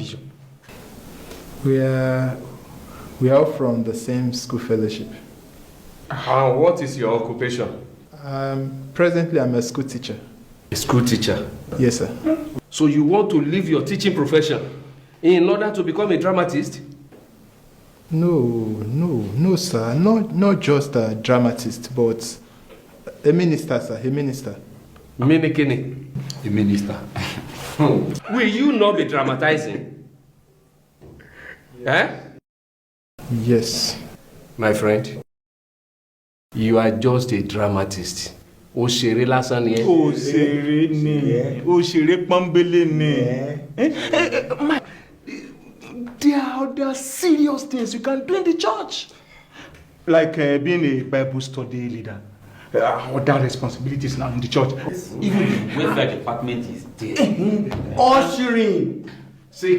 Vision? We are all from the same school fellowship. And what is your occupation? Presently, I'm a school teacher. A school teacher? Yes, sir. So you want to leave your teaching profession in order to become a dramatist? No, sir. Not just a dramatist, but a minister, sir. A minister. Minikini? A minister. Will you not be dramatizing? Eh? Yes. My friend, you are just a dramatist. Òṣèré lásán ni ẹ́. Òṣèré ni. Òṣèré pọ́nbélé ni. There are other serious things you can do in the church. Like being a Bible study leader. Other responsibilities now in the church. Even the welfare department is there. Ushering. Say